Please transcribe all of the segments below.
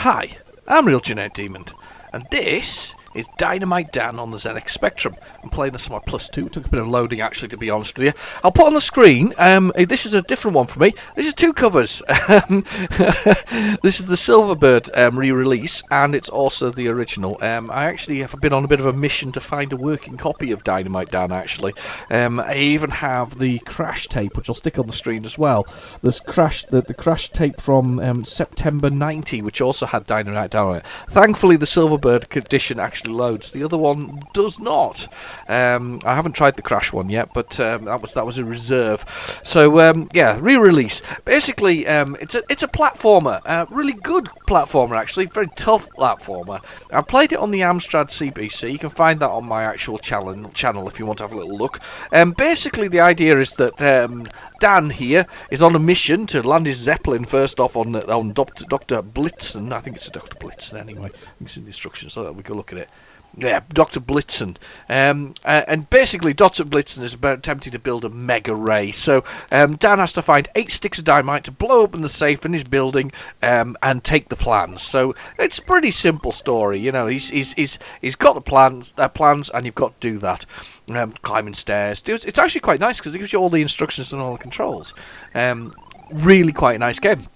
Hi, I'm Real Genetic Demon, and this is Dynamite Dan on the ZX Spectrum. I'm playing this on my Plus 2. It took a bit of loading, actually, to be honest with you. I'll put on the screen, this is a different one for me. This is two covers. This is the Silverbird re-release, and it's also the original. I actually have been on a bit of a mission to find a working copy of Dynamite Dan, actually. I even have the crash tape, which I'll stick on the screen as well. There's the crash tape from September 90, which also had Dynamite Dan on it. Thankfully, the Silverbird edition actually loads. The other one does not. I haven't tried the crash one yet, but that was a reserve. So yeah, re-release. Basically, it's a platformer, really good platformer actually, very tough platformer. I've played it on the Amstrad CBC. You can find that on my actual channel if you want to have a little look. Basically, the idea is that Dan here is on a mission to land his Zeppelin first off on Dr. Blitzen. I think it's Dr. Blitzen anyway. It's in the instructions so that we can look at it. Yeah, Dr. Blitzen. And basically, Dr. Blitzen is attempting to build a mega ray. So, Dan has to find 8 sticks of dynamite to blow open the safe in his building and take the plans. So, it's a pretty simple story. You know, he's got the plans, and you've got to do that. Climbing stairs. It's actually quite nice because it gives you all the instructions and all the controls. Really quite a nice game.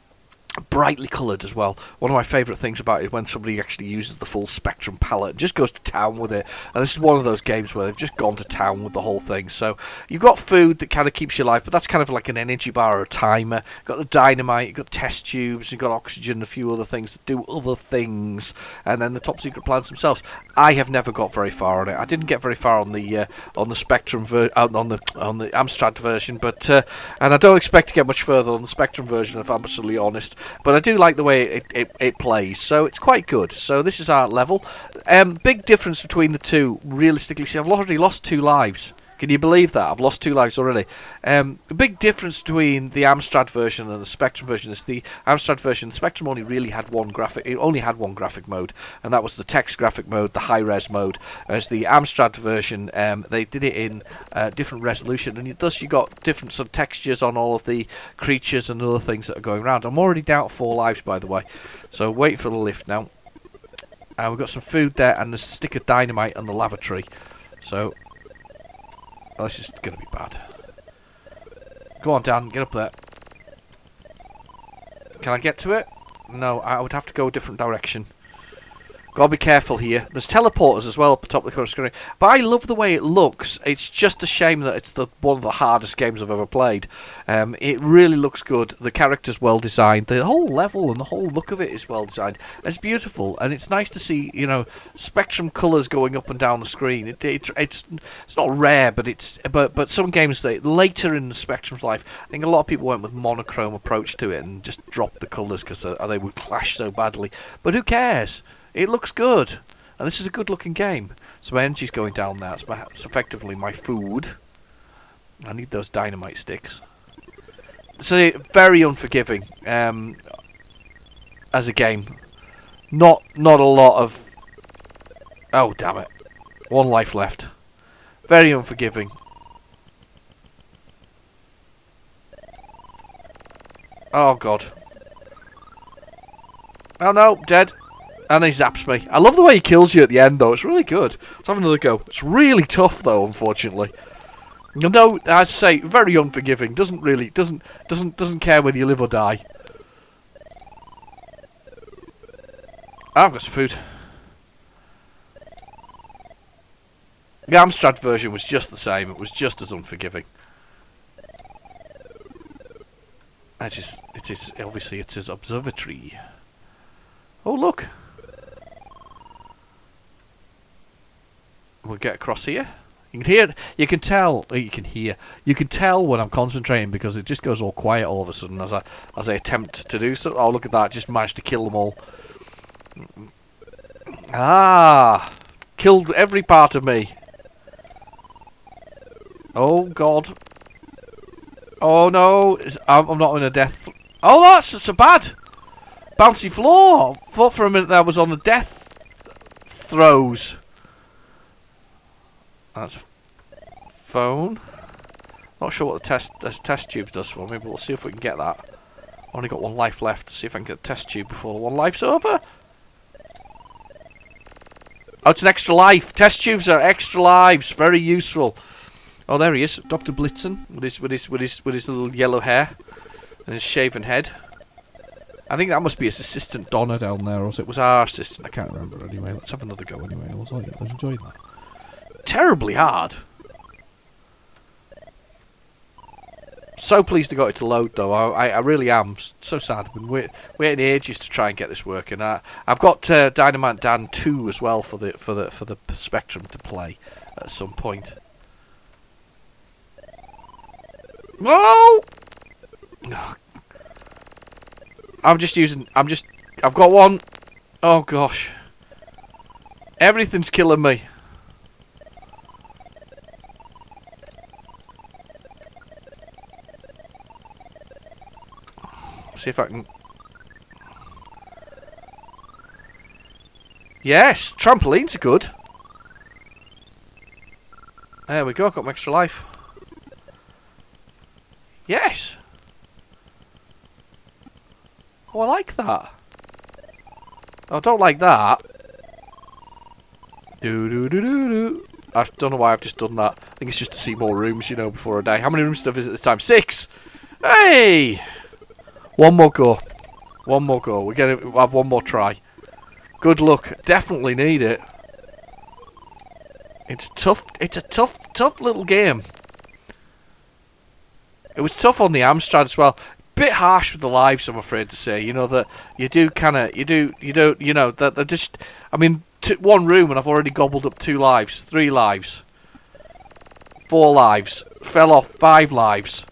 Brightly coloured as well. One of my favourite things about it is when somebody actually uses the full Spectrum palette and just goes to town with it. And this is one of those games where they've just gone to town with the whole thing. So you've got food that kind of keeps you alive, but that's kind of like an energy bar or a timer. You've got the dynamite, you've got test tubes, you've got oxygen, and a few other things that do other things. And then the top secret plans themselves. I have never got very far on it. I didn't get very far on the Spectrum on the Amstrad version, but and I don't expect to get much further on the Spectrum version if I'm absolutely honest. But I do like the way it plays, so it's quite good. So this is our level. Big difference between the two, realistically. See, I've already lost 2 lives. Can you believe that? I've lost 2 lives already. The big difference between the Amstrad version and the Spectrum version is the Amstrad version. The Spectrum only really had one graphic. It only had one graphic mode, and that was the text graphic mode, the high-res mode. As the Amstrad version, they did it in different resolution, and thus you got different sort of textures on all of the creatures and other things that are going around. I'm already down to 4 lives, by the way. So wait for the lift now. We've got some food there, and there's a stick of dynamite and the lavatory. So. Oh, this is going to be bad. Go on, Dan. Get up there. Can I get to it? No, I would have to go a different direction. Gotta be careful here. There's teleporters as well up the top of the current screen. But I love the way it looks. It's just a shame that it's one of the hardest games I've ever played. It really looks good. The character's well designed. The whole level and the whole look of it is well designed. It's beautiful, and it's nice to see, you know, Spectrum colours going up and down the screen. It's not rare, but some games later in the Spectrum's life, I think a lot of people went with monochrome approach to it and just dropped the colours because they would clash so badly. But who cares? It looks good, and this is a good-looking game. So my energy's going down there. It's effectively my food. I need those dynamite sticks. So very unforgiving as a game. Not a lot of. Oh damn it! 1 life left. Very unforgiving. Oh god. Oh no, dead. And he zaps me. I love the way he kills you at the end, though. It's really good. Let's have another go. It's really tough, though, unfortunately. No, I say, very unforgiving. Doesn't care whether you live or die. I've got some food. The Amstrad version was just the same. It was just as unforgiving. Obviously, it's his observatory. Oh, look. We'll get across here. You can hear. You can tell. You can hear. You can tell when I'm concentrating because it just goes all quiet all of a sudden as I attempt to do so. Oh, look at that! Just managed to kill them all. Ah, killed every part of me. Oh God. Oh no! I'm not in a death. Oh, that's so bad. Bouncy floor. I thought for a minute that was on the death throes. That's a phone. Not sure what the test tubes does for me, but we'll see if we can get that. Only got 1 life left. See if I can get a test tube before the 1 life's over. Oh, it's an extra life. Test tubes are extra lives. Very useful. Oh, there he is, Dr. Blitzen, with his little yellow hair and his shaven head. I think that must be his assistant Donna down there, or it was our assistant. I can't remember. Anyway, let's have another go. Anyway, I was enjoying that. Terribly hard. So pleased to got it to load, though. I really am so sad. I've been waiting ages to try and get this working. I've got Dynamite Dan 2 as well for the Spectrum to play at some point. No! I've got one. Oh gosh. Everything's killing me. See if I can. Yes, trampolines are good. There we go, got my extra life. Yes. Oh, I like that. Oh, I don't like that. I don't know why I've just done that. I think it's just to see more rooms, you know, before I die. How many rooms to visit this time? 6! Hey! One more go. One more go. We'll have one more try. Good luck. Definitely need it. It's tough. It's a tough little game. It was tough on the Amstrad as well. Bit harsh with the lives, I'm afraid to say. You know that you know that they're just. I mean, one room and I've already gobbled up 2 lives, 3 lives, 4 lives, fell off 5 lives.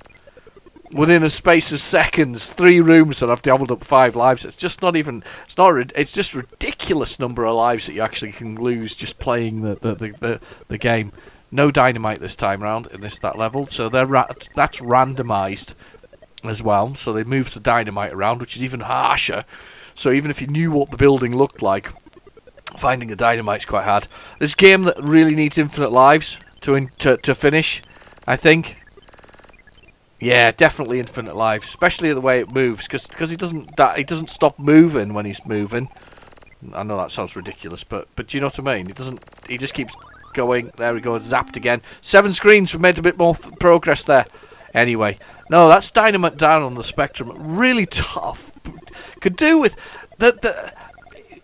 Within a space of seconds, 3 rooms and I've gobbled up 5 lives. It's just not even. It's just a ridiculous number of lives that you actually can lose just playing the game. No dynamite this time round in that level, so that's randomised as well. So they moved the dynamite around, which is even harsher. So even if you knew what the building looked like, finding the dynamite's quite hard. This game that really needs infinite lives to finish, I think. Yeah, definitely infinite lives, especially the way it moves, because he doesn't stop moving when he's moving. I know that sounds ridiculous, but do you know what I mean? He just keeps going. There we go, zapped again. 7 screens. We made a bit more progress there. Anyway, no, that's Dynamite Dan on the Spectrum. Really tough. Could do with the.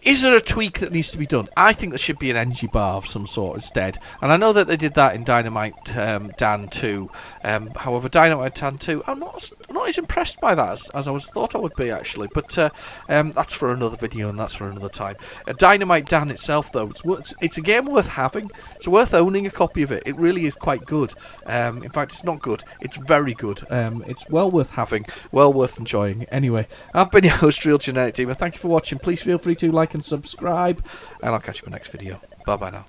Is there a tweak that needs to be done? I think there should be an energy bar of some sort instead. And I know that they did that in Dynamite Dan 2. However, Dynamite Dan 2, I'm not as impressed by that as I thought I would be, actually. But that's for another video and that's for another time. Dynamite Dan itself, though, it's a game worth having. It's worth owning a copy of it. It really is quite good. In fact, it's not good. It's very good. It's well worth having, well worth enjoying. Anyway, I've been your host, Real Genetic Demon. Thank you for watching. Please feel free to like and subscribe, and I'll catch you in the next video. Bye bye now.